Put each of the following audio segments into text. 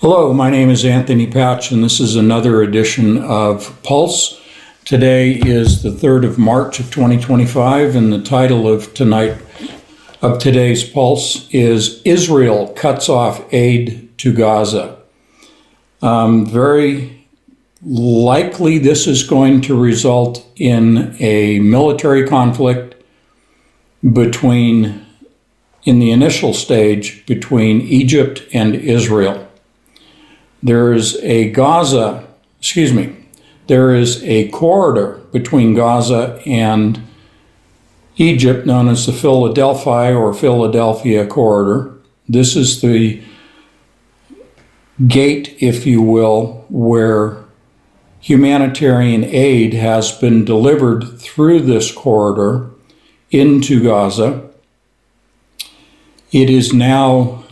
Hello, my name is Anthony Patch, and this is another edition of Pulse. Today is the 3rd of March of 2025, and the title of today's Pulse is Israel Cuts Off Aid to Gaza. Very likely this is going to result in a military conflict in the initial stage between Egypt and Israel. There is a corridor between Gaza and Egypt known as the Philadelphia corridor. This is the gate, if you will, where humanitarian aid has been delivered through this corridor into Gaza. It is now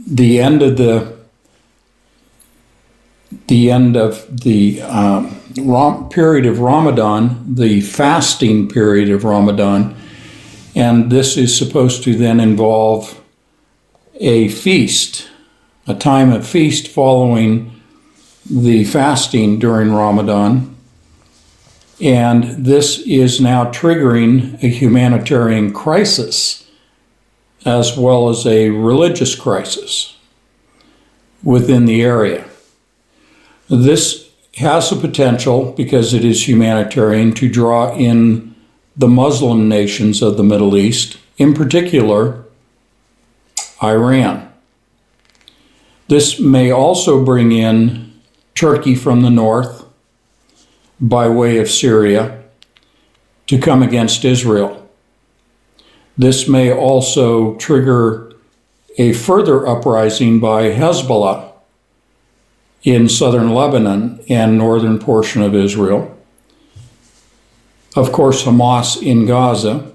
the end of the period of Ramadan, the fasting period of Ramadan, and this is supposed to then involve a feast, a time of feast following the fasting during Ramadan. And this is now triggering a humanitarian crisis as well as a religious crisis within the area. This has the potential, because it is humanitarian, to draw in the Muslim nations of the Middle East, in particular, Iran. This may also bring in Turkey from the north by way of Syria to come against Israel. This may also trigger a further uprising by Hezbollah in southern Lebanon and northern portion of Israel. Of course, Hamas in Gaza,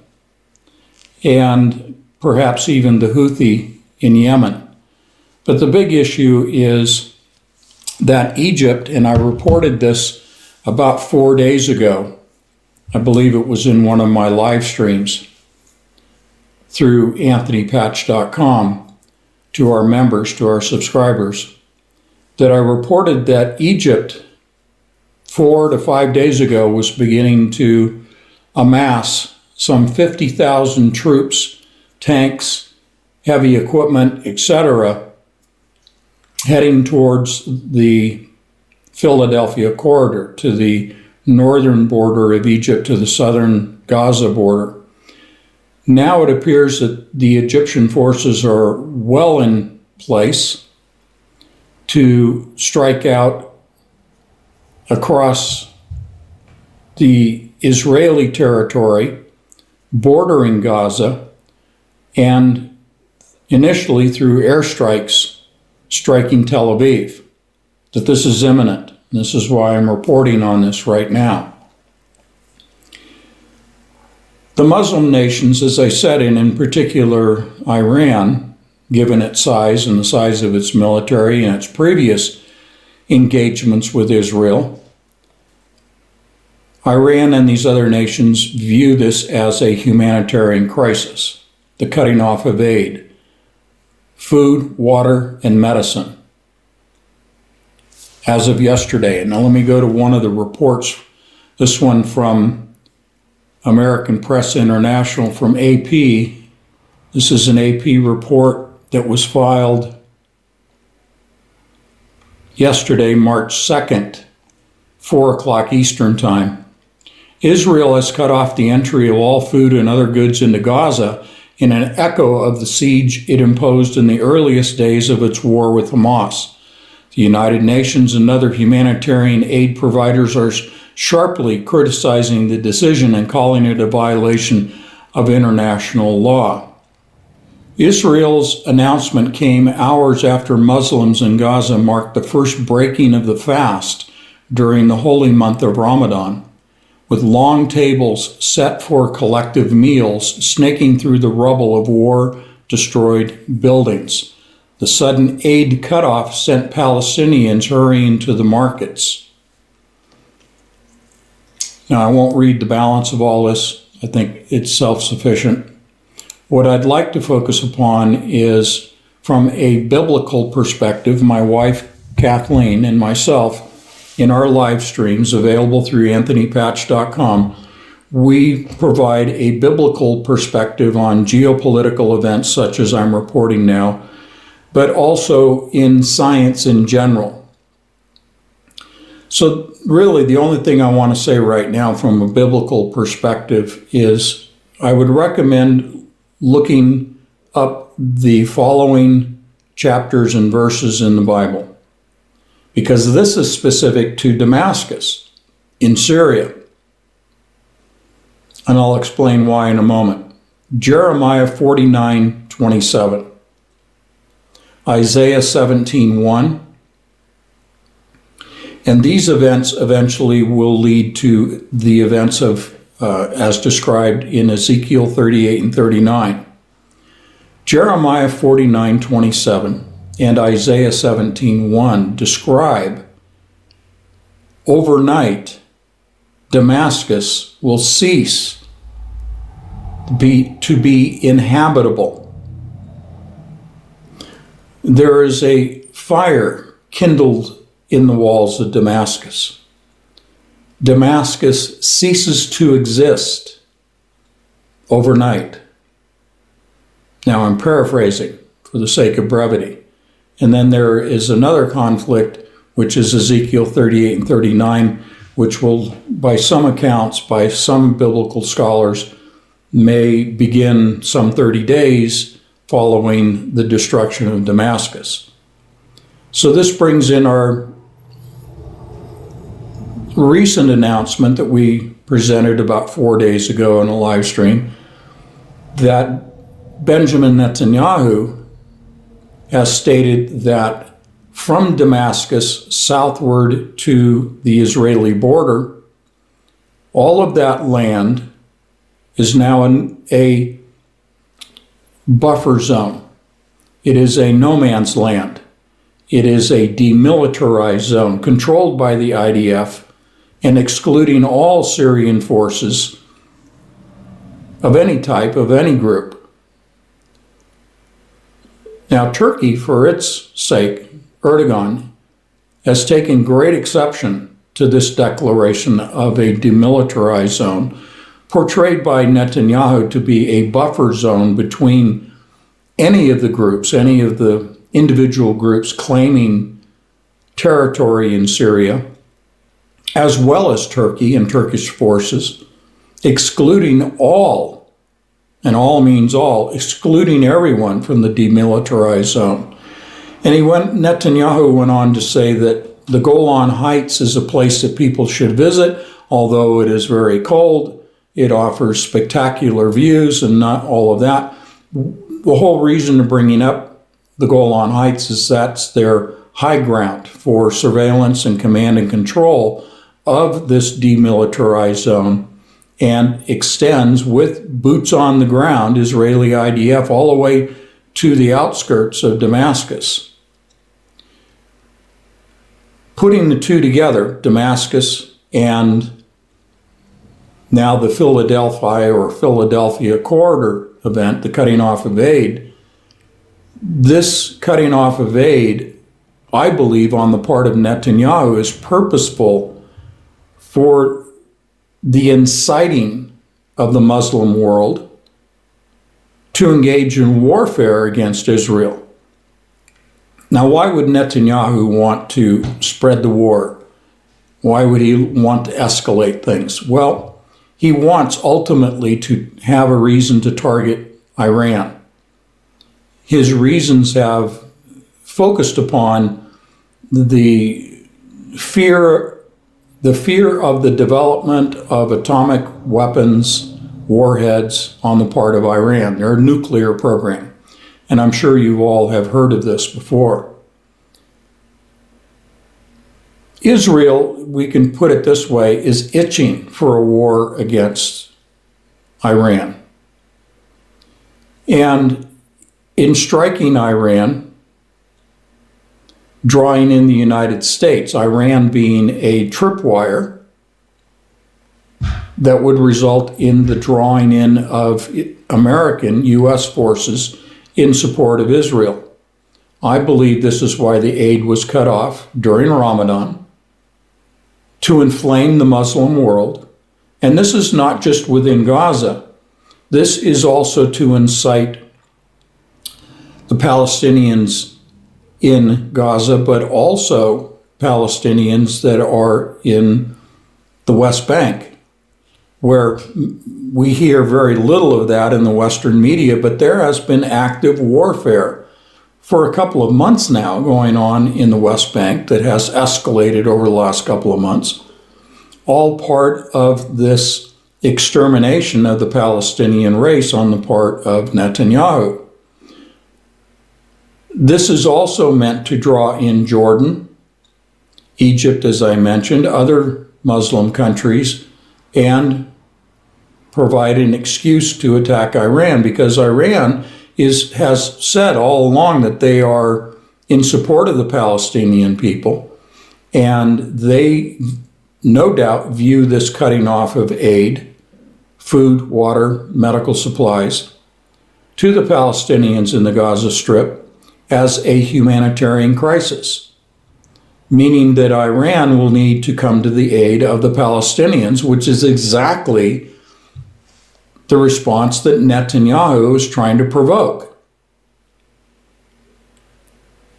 and perhaps even the Houthi in Yemen. But the big issue is that Egypt, and I reported this about 4 days ago, I believe it was in one of my live streams through anthonypatch.com to our members, to our subscribers, that I reported that Egypt 4 to 5 days ago was beginning to amass some 50,000 troops, tanks, heavy equipment, etc., heading towards the Philadelphia corridor, to the northern border of Egypt, to the southern Gaza border. Now it appears that the Egyptian forces are well in place to strike out across the Israeli territory bordering Gaza, and initially through airstrikes striking Tel Aviv, that this is imminent. This is why I'm reporting on this right now. The Muslim nations, as I said, and in particular Iran, given its size and the size of its military and its previous engagements with Israel, Iran and these other nations view this as a humanitarian crisis, the cutting off of aid, food, water, and medicine. As of yesterday, and now let me go to one of the reports, this one from American Press International, from AP. This is an AP report that was filed yesterday, March 2nd, 4 o'clock Eastern Time. Israel has cut off the entry of all food and other goods into Gaza in an echo of the siege it imposed in the earliest days of its war with Hamas. The United Nations and other humanitarian aid providers are sharply criticizing the decision and calling it a violation of international law. Israel's announcement came hours after Muslims in Gaza marked the first breaking of the fast during the holy month of Ramadan, with long tables set for collective meals snaking through the rubble of war-destroyed buildings. The sudden aid cutoff sent Palestinians hurrying to the markets. Now, I won't read the balance of all this. I think it's self-sufficient. What I'd like to focus upon is from a biblical perspective, my wife Kathleen and myself, in our live streams available through anthonypatch.com, we provide a biblical perspective on geopolitical events such as I'm reporting now, but also in science in general. So really the only thing I want to say right now from a biblical perspective is I would recommend looking up the following chapters and verses in the Bible, because this is specific to Damascus in Syria. And I'll explain why in a moment. Jeremiah 49:27, Isaiah 17:1, and these events eventually will lead to the events of, as described in Ezekiel 38 and 39. Jeremiah 49:27 and Isaiah 17:1 describe overnight Damascus will cease to be inhabitable. There is a fire kindled in the walls of Damascus. Damascus ceases to exist overnight. Now I'm paraphrasing for the sake of brevity. And then there is another conflict, which is Ezekiel 38 and 39, which will, by some accounts, by some biblical scholars, may begin some 30 days following the destruction of Damascus. So this brings in our recent announcement that we presented about 4 days ago in a live stream, that Benjamin Netanyahu has stated that from Damascus southward to the Israeli border, all of that land is now in a buffer zone. It is a no man's land. It is a demilitarized zone controlled by the IDF and excluding all Syrian forces of any type, of any group. Now, Turkey, for its sake, Erdogan, has taken great exception to this declaration of a demilitarized zone, portrayed by Netanyahu to be a buffer zone between any of the groups, any of the individual groups claiming territory in Syria, as well as Turkey and Turkish forces, excluding all, and all means all, excluding everyone from the demilitarized zone. And Netanyahu went on to say that the Golan Heights is a place that people should visit, although it is very cold. It offers spectacular views and not all of that. The whole reason of bringing up the Golan Heights is that's their high ground for surveillance and command and control of this demilitarized zone, and extends with boots on the ground, Israeli IDF, all the way to the outskirts of Damascus. Putting the two together, Damascus and now the Philadelphia corridor event, the cutting off of aid, this cutting off of aid, I believe, on the part of Netanyahu is purposeful for the inciting of the Muslim world to engage in warfare against Israel. Now, why would Netanyahu want to spread the war? Why would he want to escalate things? Well, he wants ultimately to have a reason to target Iran. His reasons have focused upon the fear of the development of atomic weapons, warheads on the part of Iran, their nuclear program. And I'm sure you all have heard of this before. Israel, we can put it this way, is itching for a war against Iran. And in striking Iran, drawing in the United States, Iran being a tripwire that would result in the drawing in of American U.S. forces in support of Israel. I believe this is why the aid was cut off during Ramadan, to inflame the Muslim world. And this is not just within Gaza. This is also to incite the Palestinians in Gaza, but also Palestinians that are in the West Bank, where we hear very little of that in the Western media, but there has been active warfare for a couple of months now going on in the West Bank that has escalated over the last couple of months, all part of this extermination of the Palestinian race on the part of Netanyahu. This is also meant to draw in Jordan, Egypt, as I mentioned, other Muslim countries, and provide an excuse to attack Iran, because Iran has said all along that they are in support of the Palestinian people, and they no doubt view this cutting off of aid, food, water, medical supplies to the Palestinians in the Gaza Strip as a humanitarian crisis, meaning that Iran will need to come to the aid of the Palestinians, which is exactly the response that Netanyahu is trying to provoke.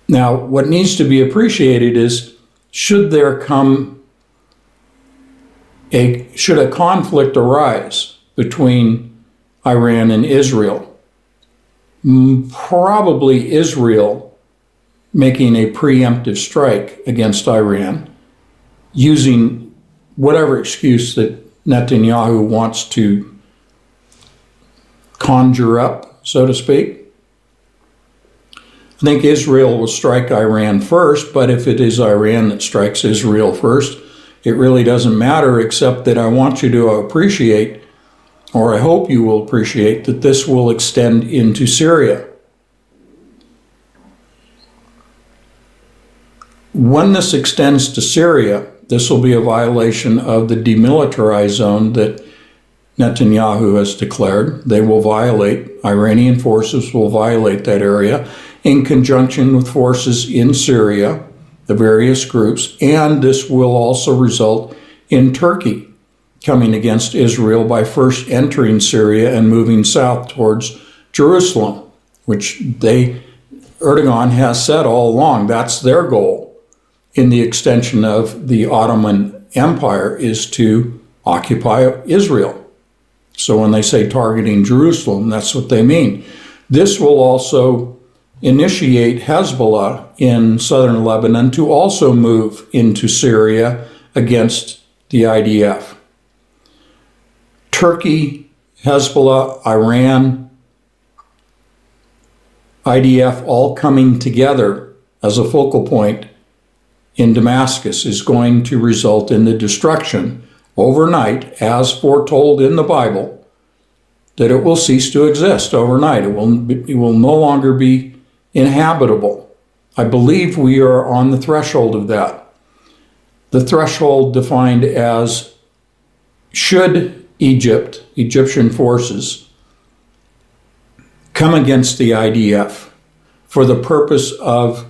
Now, what needs to be appreciated is, should a conflict arise between Iran and Israel, probably Israel making a preemptive strike against Iran, using whatever excuse that Netanyahu wants to conjure up, so to speak. I think Israel will strike Iran first, but if it is Iran that strikes Israel first, it really doesn't matter, except that I want you to appreciate, or I hope you will appreciate, that this will extend into Syria. When this extends to Syria, this will be a violation of the demilitarized zone that Netanyahu has declared. They will violate, Iranian forces will violate that area in conjunction with forces in Syria, the various groups, and this will also result in Turkey coming against Israel by first entering Syria and moving south towards Jerusalem, which Erdogan has said all along that's their goal in the extension of the Ottoman Empire, is to occupy Israel. So when they say targeting Jerusalem, that's what they mean. This will also initiate Hezbollah in southern Lebanon to also move into Syria against the IDF. Turkey, Hezbollah, Iran, IDF all coming together as a focal point in Damascus is going to result in the destruction overnight, as foretold in the Bible, that it will cease to exist overnight. It will no longer be inhabitable. I believe we are on the threshold of that. The threshold defined as, should Egyptian forces, come against the IDF for the purpose of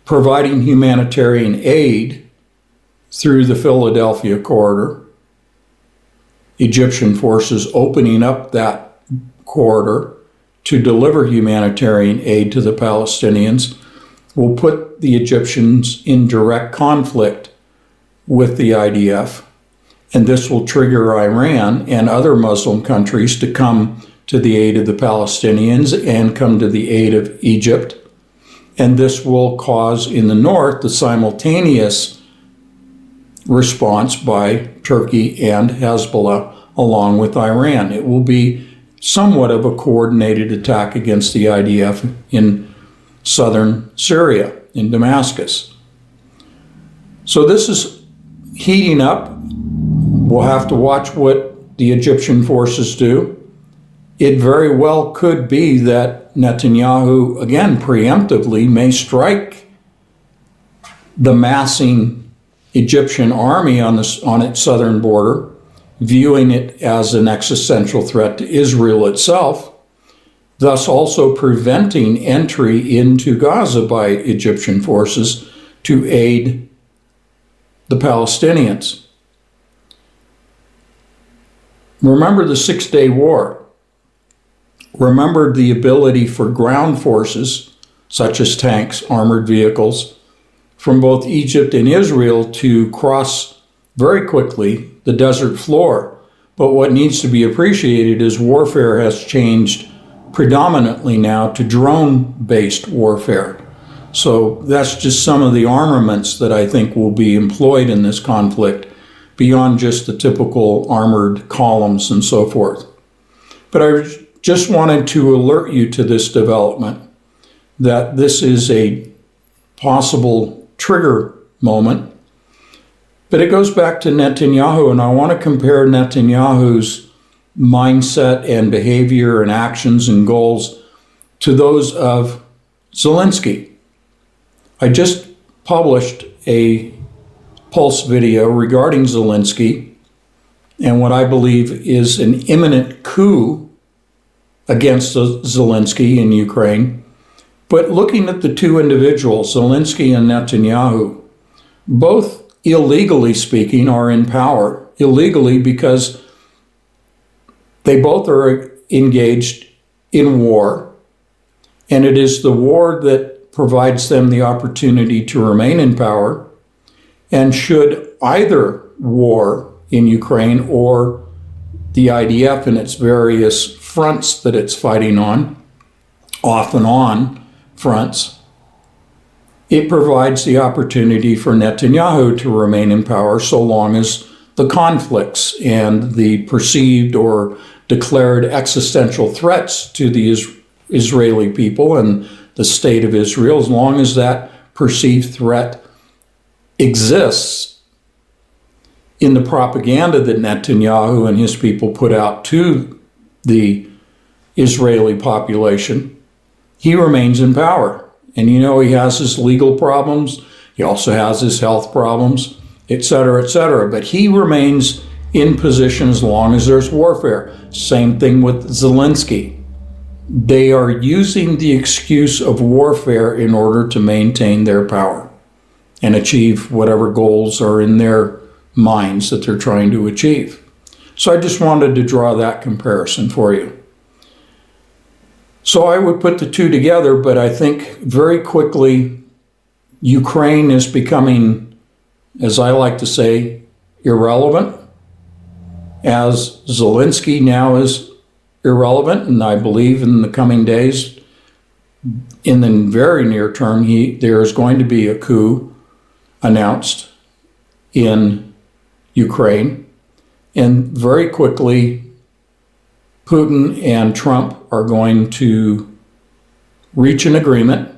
providing humanitarian aid through the Philadelphia corridor, Egyptian forces opening up that corridor to deliver humanitarian aid to the Palestinians, will put the Egyptians in direct conflict with the IDF, and this will trigger Iran and other Muslim countries to come to the aid of the Palestinians and come to the aid of Egypt. And this will cause in the north the simultaneous response by Turkey and Hezbollah along with Iran. It will be somewhat of a coordinated attack against the IDF in southern Syria, in Damascus. So this is heating up. We'll have to watch what the Egyptian forces do. It very well could be that Netanyahu, again, preemptively may strike the massing Egyptian army on its southern border, viewing it as an existential threat to Israel itself, thus also preventing entry into Gaza by Egyptian forces to aid the Palestinians. Remember the Six-Day War. Remember the ability for ground forces, such as tanks, armored vehicles, from both Egypt and Israel to cross very quickly the desert floor. But what needs to be appreciated is warfare has changed predominantly now to drone-based warfare. So that's just some of the armaments that I think will be employed in this conflict beyond just the typical armored columns and so forth. But I just wanted to alert you to this development, that this is a possible trigger moment. But it goes back to Netanyahu, and I want to compare Netanyahu's mindset and behavior and actions and goals to those of Zelensky. I just published a Pulse video regarding Zelensky and what I believe is an imminent coup against Zelensky in Ukraine. But looking at the two individuals, Zelensky and Netanyahu, both illegally speaking are in power. Illegally because they both are engaged in war, and it is the war that provides them the opportunity to remain in power. And should either war in Ukraine or the IDF and its various fronts that it's fighting on, off and on fronts, it provides the opportunity for Netanyahu to remain in power so long as the conflicts and the perceived or declared existential threats to the Israeli people and the state of Israel, as long as that perceived threat exists in the propaganda that Netanyahu and his people put out to the Israeli population, he remains in power. And you know, he has his legal problems, he also has his health problems, etc., etc. But he remains in position as long as there's warfare. Same thing with Zelensky. They are using the excuse of warfare in order to maintain their power and achieve whatever goals are in their minds that they're trying to achieve. So I just wanted to draw that comparison for you. So I would put the two together, but I think very quickly Ukraine is becoming, as I like to say, irrelevant, as Zelensky now is irrelevant, and I believe in the coming days, in the very near term, there is going to be a coup announced in Ukraine, and very quickly Putin and Trump are going to reach an agreement,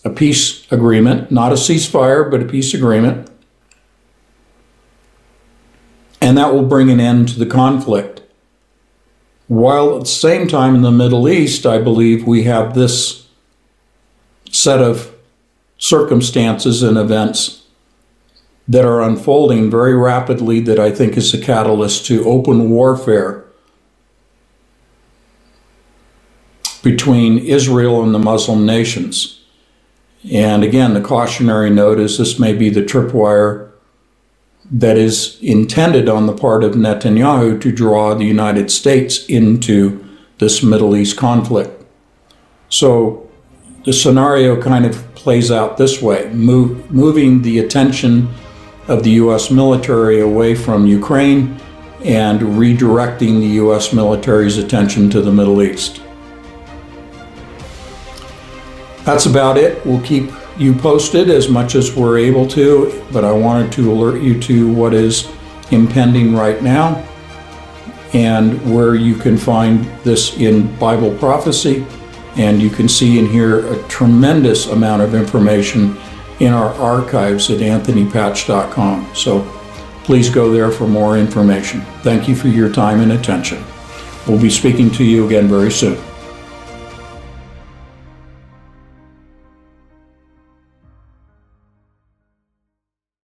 a peace agreement, not a ceasefire, but a peace agreement. And that will bring an end to the conflict. While at the same time in the Middle East, I believe we have this set of circumstances and events that are unfolding very rapidly that I think is a catalyst to open warfare between Israel and the Muslim nations. And again, the cautionary note is this may be the tripwire that is intended on the part of Netanyahu to draw the United States into this Middle East conflict. So the scenario kind of plays out this way, moving the attention of the U.S. military away from Ukraine and redirecting the U.S. military's attention to the Middle East. That's about it. We'll keep you posted as much as we're able to, but I wanted to alert you to what is impending right now and where you can find this in Bible prophecy. And you can see and hear a tremendous amount of information in our archives at anthonypatch.com. So please go there for more information. Thank you for your time and attention. We'll be speaking to you again very soon.